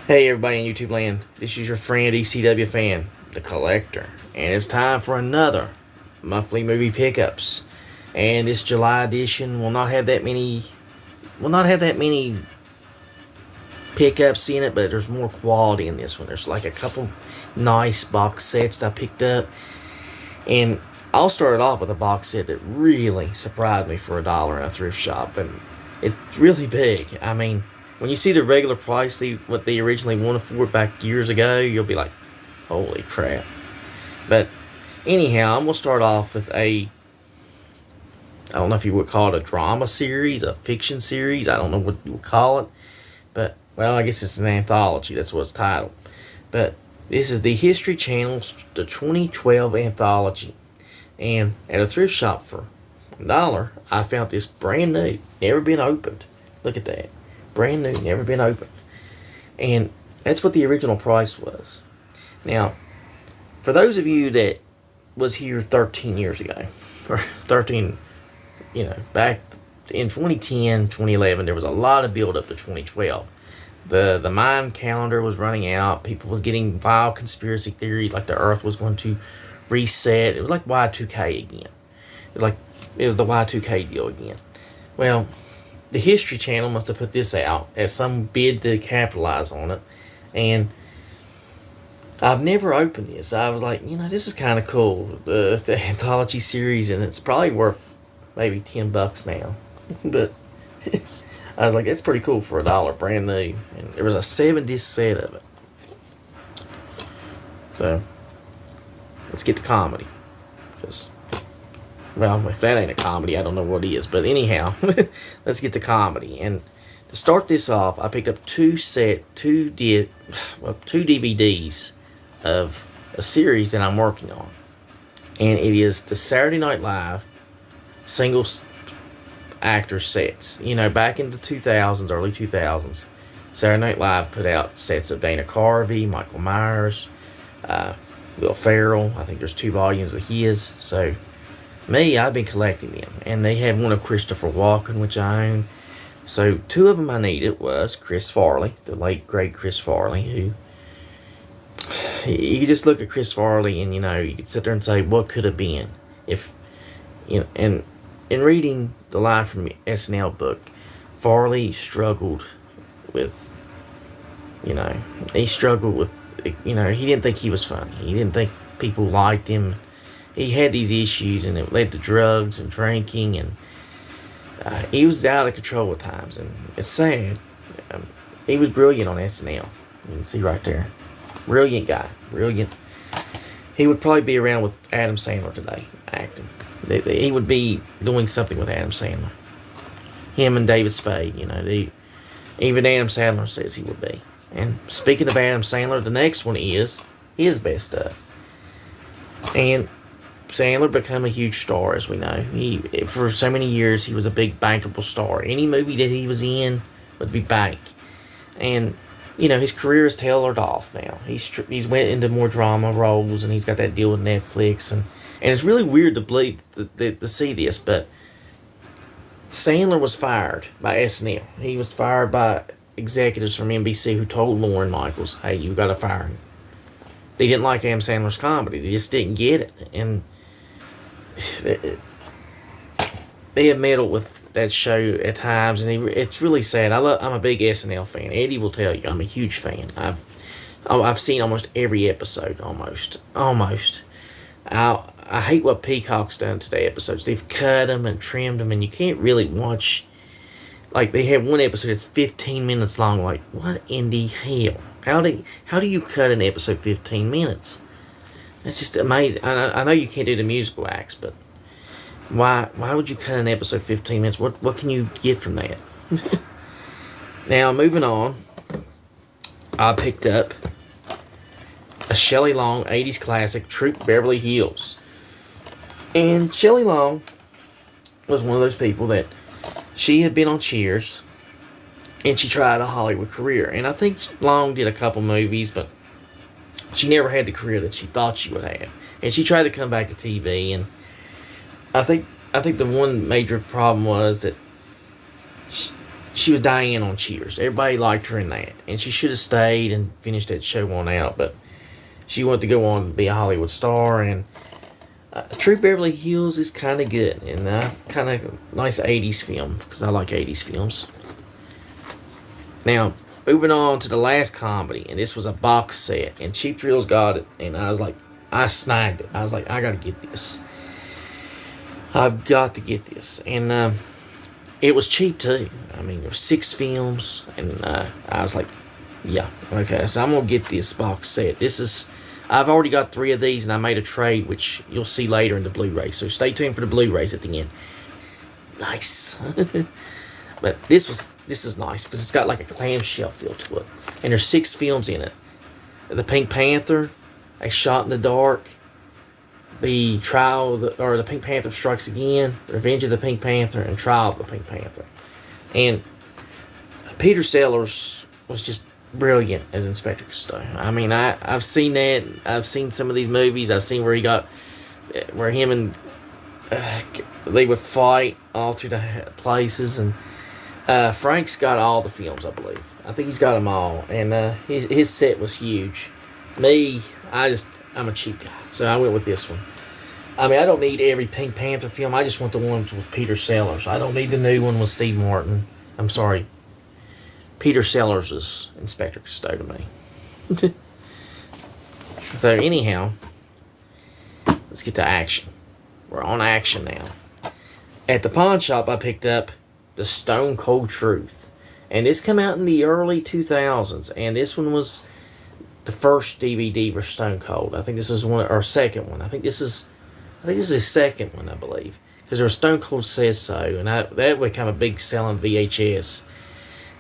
Hey everybody in YouTube land, this is your friend ECW fan, the Collector, and it's time for another monthly movie pickups. And this July edition will not have that many pickups in it, but there's more quality in this one. There's like a couple nice box sets that I picked up, and I'll start it off with a box set that really surprised me for $1 in a thrift shop, and it's really big. I mean, when you see the regular price, what they originally wanted for it back years ago, you'll be like, holy crap. But anyhow, I'm going to start off with I don't know if you would call it a drama series, a fiction series. I don't know what you would call it. But, well, I guess it's an anthology. That's what it's titled. But this is the History Channel's the 2012 anthology. And at a thrift shop for $1, I found this brand new, never been opened. Look at that. Brand new, never been opened. And that's what the original price was. Now, for those of you that was here 13 years ago, or 13, back in 2010, 2011, there was a lot of build up to 2012. The Mayan calendar was running out. People was getting wild conspiracy theories like the Earth was going to reset. It was like Y2K again. It was the Y2K deal again. Well, the History Channel must have put this out as some bid to capitalize on it. And I've never opened this. I was like, this is kind of cool. It's the anthology series, and it's probably worth maybe $10 now. But I was like, it's pretty cool for $1, brand new. And there was a 7-disc set of it. So, let's get to comedy. Because, well, if that ain't a comedy, I don't know what is. But anyhow, let's get to comedy. And to start this off, I picked up two DVDs of a series that I'm working on. And it is the Saturday Night Live single actor sets. Back in the 2000s, early 2000s, Saturday Night Live put out sets of Dana Carvey, Michael Myers, Will Ferrell. I think there's 2 volumes of his. So, I've been collecting them. And they have one of Christopher Walken, which I own. So, 2 of them I needed was Chris Farley, the late, great Chris Farley, who... You just look at Chris Farley and, you could sit there and say, what could have been? And in reading the Live from SNL book, Farley struggled with, he didn't think he was funny. He didn't think people liked him. He had these issues, and it led to drugs and drinking, and he was out of control at times, and it's sad. He was brilliant on SNL. You can see right there. Brilliant guy. Brilliant. He would probably be around with Adam Sandler today, acting. He would be doing something with Adam Sandler. Him and David Spade, even Adam Sandler says he would be. And speaking of Adam Sandler, the next one is his best stuff. And Sandler became a huge star, as we know. For so many years, he was a big bankable star. Any movie that he was in would be bank. And, his career is tailored off now. He's went into more drama roles, and he's got that deal with Netflix. And it's really weird to believe, to see this, but Sandler was fired by SNL. He was fired by executives from NBC who told Lorne Michaels, hey, you got to fire him. They didn't like Adam Sandler's comedy. They just didn't get it. And they have meddled with that show at times, and it's really sad. I'm a big SNL fan. Eddie will tell you, I'm a huge fan. I've seen almost every episode, almost. I hate what Peacock's done to the episodes. They've cut them and trimmed them, and you can't really watch. Like, they have one episode that's 15 minutes long. Like, what in the hell? How do you cut an episode 15 minutes? That's just amazing. I know you can't do the musical acts, but why would you cut an episode 15 minutes? What can you get from that? Now, moving on, I picked up a Shelley Long 80s classic, Troop Beverly Hills. And Shelley Long was one of those people that she had been on Cheers, and she tried a Hollywood career. And I think Long did a couple movies, but she never had the career that she thought she would have. And she tried to come back to TV, and I think the one major problem was that she was Diane on Cheers. Everybody liked her in that, and she should have stayed and finished that show on out. But she wanted to go on to be a Hollywood star, and True Beverly Hills is kind of good, and kind of nice 80s film, because I like 80s films. Now, moving on to the last comedy, and this was a box set, and Cheap Thrills got it, and I was like, I snagged it. I was like, I gotta get this. I've got to get this. And it was cheap too. I mean, there were 6 films, and I was like, yeah, okay, so I'm gonna get this box set. I've already got 3 of these, and I made a trade, which you'll see later in the Blu-ray. So stay tuned for the Blu-rays at the end. Nice. But this is nice because it's got like a clamshell feel to it, and there's 6 films in it: the Pink Panther, A Shot in the Dark, the the Pink Panther Strikes Again, Revenge of the Pink Panther, and Trial of the Pink Panther. And Peter Sellers was just brilliant as Inspector Cousteau. I mean, I've seen that. I've seen some of these movies. I've seen where him and they would fight all through the places, and Frank's got all the films, I believe. I think he's got them all, and his set was huge. Me, I'm a cheap guy, so I went with this one. I mean, I don't need every Pink Panther film. I just want the ones with Peter Sellers. I don't need the new one with Steve Martin. I'm sorry. Peter Sellers is Inspector Cousteau to me. So anyhow, let's get to action. We're on action now. At the pawn shop, I picked up The Stone Cold Truth. And this came out in the early 2000s. And this one was the first DVD for Stone Cold. I think this was one, or second one. I think this is the second one, I believe. Because there was Stone Cold Says So. And that became a big selling VHS.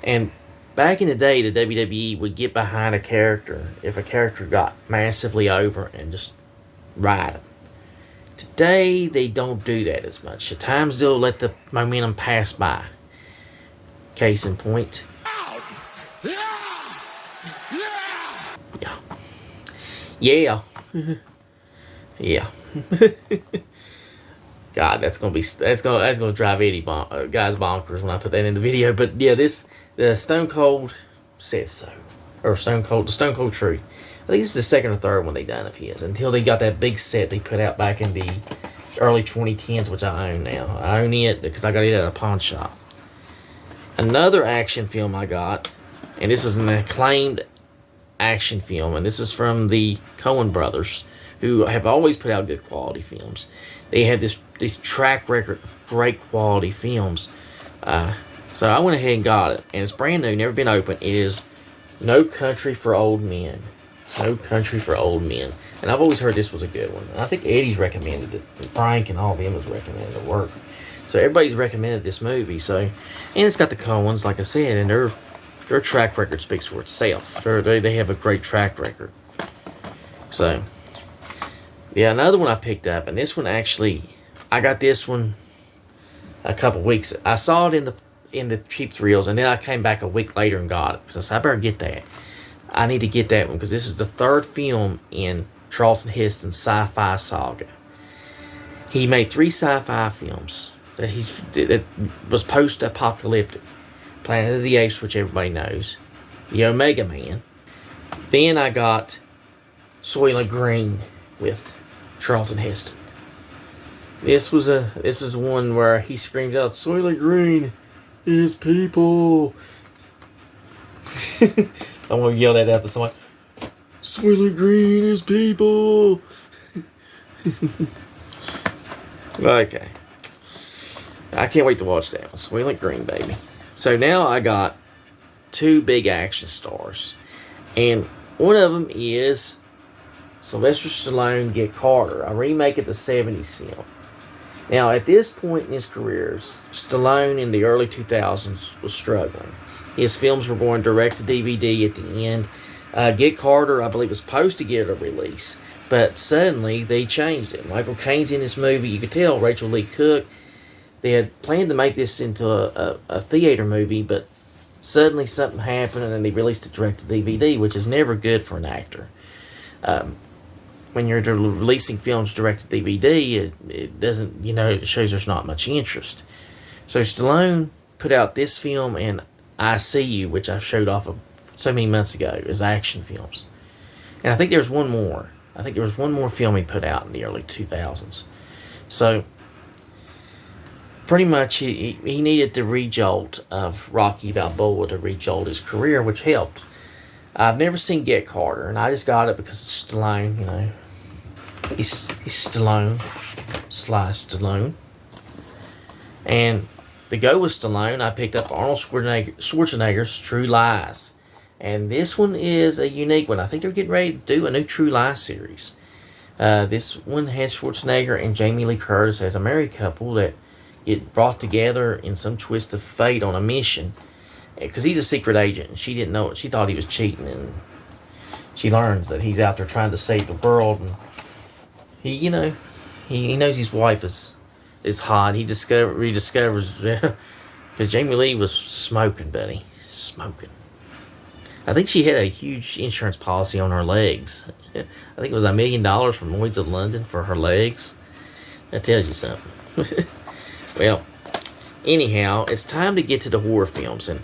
And back in the day, the WWE would get behind a character if a character got massively over and just ride them. Today, they don't do that as much. At times, they'll let the momentum pass by. Case in point. Yeah. Yeah. God, that's gonna drive Eddie guys bonkers when I put that in the video. But yeah, the Stone Cold Says So, or the Stone Cold Truth. I think this is the second or third one they done of his, until they got that big set they put out back in the early 2010s, which I own now. I own it because I got it at a pawn shop. Another action film I got, and this is an acclaimed action film, and this is from the Coen brothers, who have always put out good quality films. They had this track record of great quality films. So I went ahead and got it, and it's brand new, never been opened. It is No Country for Old Men. No Country for Old Men. And I've always heard this was a good one. And I think Eddie's recommended it, and Frank and all of them has recommended it work. So everybody's recommended this movie. So, and it's got the Coens, like I said, and their track record speaks for itself. They have a great track record. So, yeah, another one I picked up, and this one actually, I got this one a couple weeks. I saw it in the Cheap Thrills, and then I came back a week later and got it because I said I better get that. I need to get that one because this is the third film in Charlton Heston's sci-fi saga. He made 3 sci-fi films that was post-apocalyptic. Planet of the Apes, which everybody knows, The Omega Man. Then I got Soylent Green with Charlton Heston. This is one where he screams out, "Soylent Green is people." I'm gonna yell that out to someone. Soylent Green is people. Okay. I can't wait to watch that one. Soylent Green, baby. So now I got 2 big action stars. And one of them is Sylvester Stallone Get Carter, a remake of the 70s film. Now, at this point in his career, Stallone in the early 2000s was struggling. His films were going direct to DVD at the end. Get Carter, I believe, was supposed to get a release, but suddenly they changed it. Michael Caine's in this movie. You could tell Rachel Lee Cook. They had planned to make this into a theater movie, but suddenly something happened, and then they released it direct to DVD, which is never good for an actor. When you're releasing films direct to DVD, it doesn't, it shows there's not much interest. So Stallone put out this film and I See You, which I showed off of so many months ago, as action films. And I think there's one more. I think there was one more film he put out in the early 2000s. So, pretty much he needed the rejolt of Rocky Balboa to rejolt his career, which helped. I've never seen Get Carter, and I just got it because it's Stallone, you know. He's Stallone. Sly Stallone. And to go with Stallone, I picked up Arnold Schwarzenegger's True Lies. And this one is a unique one. I think they're getting ready to do a new True Lies series. This one has Schwarzenegger and Jamie Lee Curtis as a married couple that get brought together in some twist of fate on a mission. Because he's a secret agent, and she didn't know it. She thought he was cheating, and she learns that he's out there trying to save the world. And he knows his wife is hot. He rediscovers because Jamie Lee was smoking, buddy, smoking. I think she had a huge insurance policy on her legs. I think it was $1 million from Lloyd's of London for her legs. That tells you something. Well, anyhow, it's time to get to the horror films, and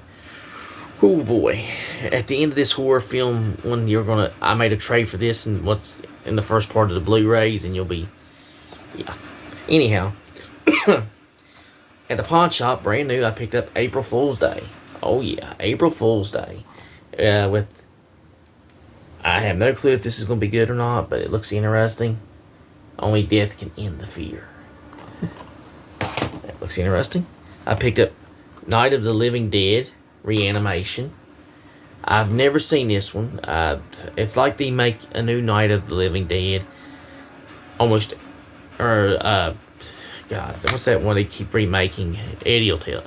oh boy, at the end of this horror film one, I made a trade for this and what's in the first part of the Blu-rays, and you'll be, yeah. Anyhow, at the pawn shop, brand new, I picked up April Fool's Day. Oh yeah, April Fool's Day. I have no clue if this is going to be good or not, but it looks interesting. Only death can end the fear. That looks interesting. I picked up Night of the Living Dead. Reanimation. I've never seen this one. It's like they make a new Night of the Living Dead. God, what's that one they keep remaking? Eddie will tell it.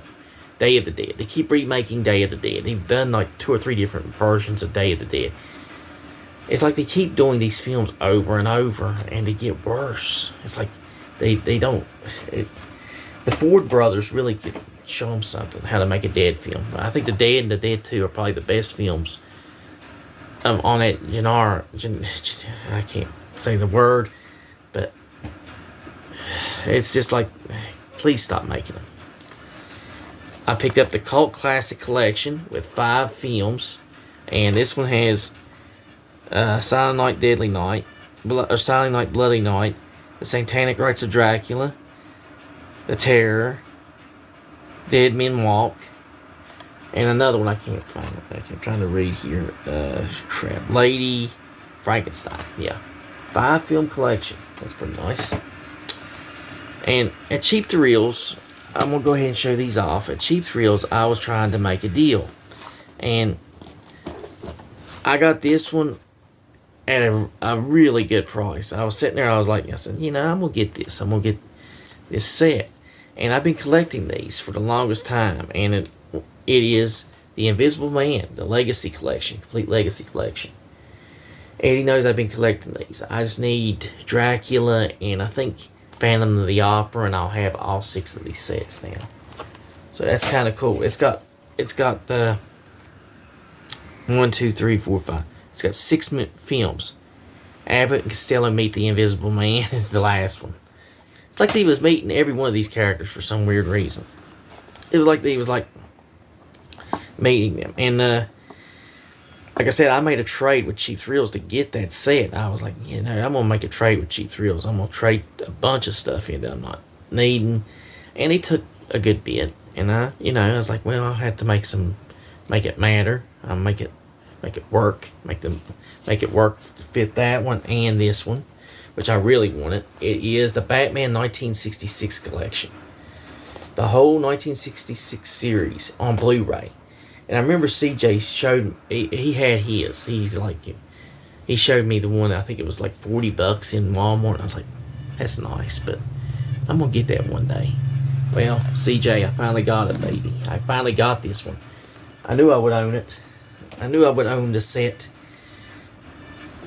Day of the Dead. They keep remaking Day of the Dead. They've done like 2 or 3 different versions of Day of the Dead. It's like they keep doing these films over and over, and they get worse. It's like they don't. The Ford brothers really could show them something, how to make a Dead film. I think The Dead and The Dead 2 are probably the best films on that genre. I can't say the word, but it's just like, please stop making them. I picked up the Cult Classic Collection with 5 films, and this one has Silent Night, Deadly Night, Silent Night, Bloody Night, The Satanic Rites of Dracula, The Terror, Dead Men Walk, and another one I can't find it. I'm trying to read here. Lady Frankenstein. Yeah, 5 film collection. That's pretty nice. And at Cheap Thrills, I'm gonna go ahead and show these off. At Cheap Thrills, I was trying to make a deal, and I got this one at a really good price. I was sitting there. I said, I'm gonna get this. I'm gonna get this set. And I've been collecting these for the longest time. And it is The Invisible Man, the Legacy Collection, Complete Legacy Collection. Eddie knows I've been collecting these. I just need Dracula and I think Phantom of the Opera, and I'll have all 6 of these sets now. So that's kind of cool. It's got 1, 2, 3, 4, 5. It's got 6 films. Abbott and Costello Meet the Invisible Man is the last one. It's like he was meeting every one of these characters for some weird reason. It was like he was meeting them. And like I said, I made a trade with Cheap Thrills to get that set. I was like, I'm going to make a trade with Cheap Thrills. I'm going to trade a bunch of stuff in that I'm not needing. And he took a good bit. And I was like, well, I'll have to make it matter. I'll make it work. Make it work to fit that one and this one, which I really wanted. It is the Batman 1966 collection. The whole 1966 series on Blu-ray. And I remember CJ showed me, he had his. He showed me the one, I think it was like $40 in Walmart. And I was like, that's nice, but I'm going to get that one day. Well, CJ, I finally got it, baby. I finally got this one. I knew I would own it. I knew I would own the set.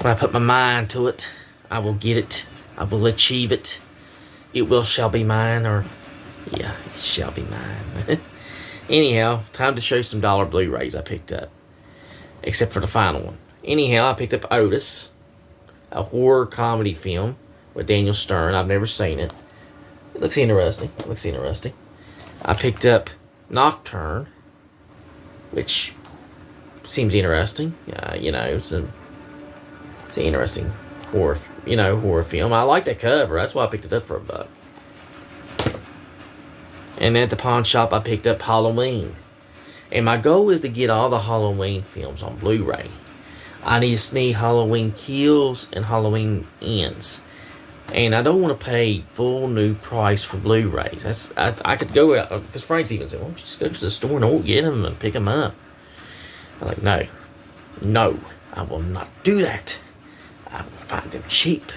When I put my mind to it, I will get it. I will achieve it. It shall be mine, it shall be mine. Anyhow, time to show some dollar Blu-rays I picked up. Except for the final one. Anyhow, I picked up Otis, a horror comedy film with Daniel Stern. I've never seen it. It looks interesting. I picked up Nocturne, which seems interesting. You know, it's an interesting horror film. I like that cover. That's why I picked it up for $1. And at the pawn shop, I picked up Halloween. And my goal is to get all the Halloween films on Blu-ray. I just need Halloween Kills and Halloween Ends. And I don't want to pay full new price for Blu-rays. I could go out, because Frank's even said, why don't you just go to the store and get them and pick them up? I'm like, no, I will not do that. I will find them cheap.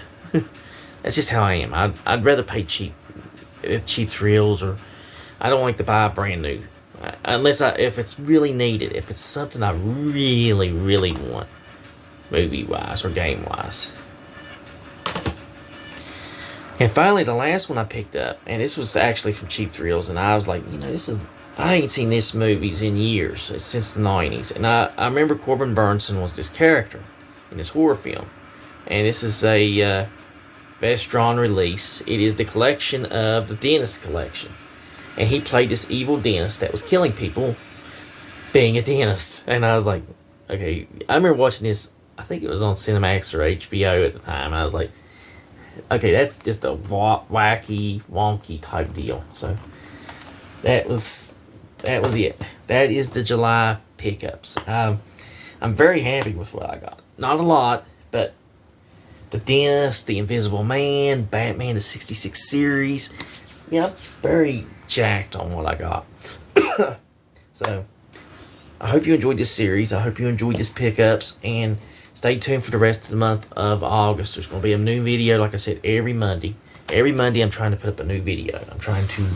That's just how I am. I'd rather pay cheap thrills, or I don't like to buy brand new. Unless if it's really needed, if it's something I really, really want, movie-wise or game-wise. And finally, the last one I picked up, and this was actually from Cheap Thrills, and I was like, I ain't seen this movies in years. It's since the 90s. And I remember Corbin Burnson was this character in this horror film. And this is a Vestron release. It is the collection of the Dentist collection. And he played this evil dentist that was killing people being a dentist. And I was like, okay. I remember watching this, I think it was on Cinemax or HBO at the time. I was like, okay, that's just a wacky, wonky type deal. So that was it. That is the July pickups. I'm very happy with what I got. Not a lot, but the Dentist, the Invisible Man, Batman the 66 series. Yeah, I'm very jacked on what I got. So I hope you enjoyed this series. I hope you enjoyed this pickups, and stay tuned for the rest of the month of August. There's going to be a new video, like I said, every Monday. Every Monday I'm trying to put up a new video. I'm trying to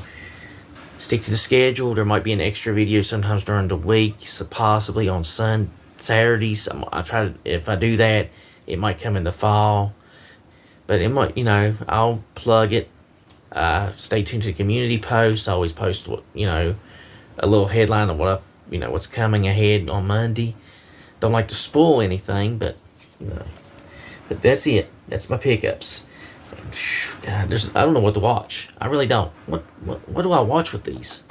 stick to the schedule. There might be an extra video sometimes during the week, so possibly on Saturdays. I try to, if I do that, it might come in the fall. But it might, I'll plug it. Stay tuned to the community post. I always post a little headline of what's coming ahead on Monday. Don't like to spoil anything, but but that's it. That's my pickups. God, I don't know what to watch. I really don't. What do I watch with these?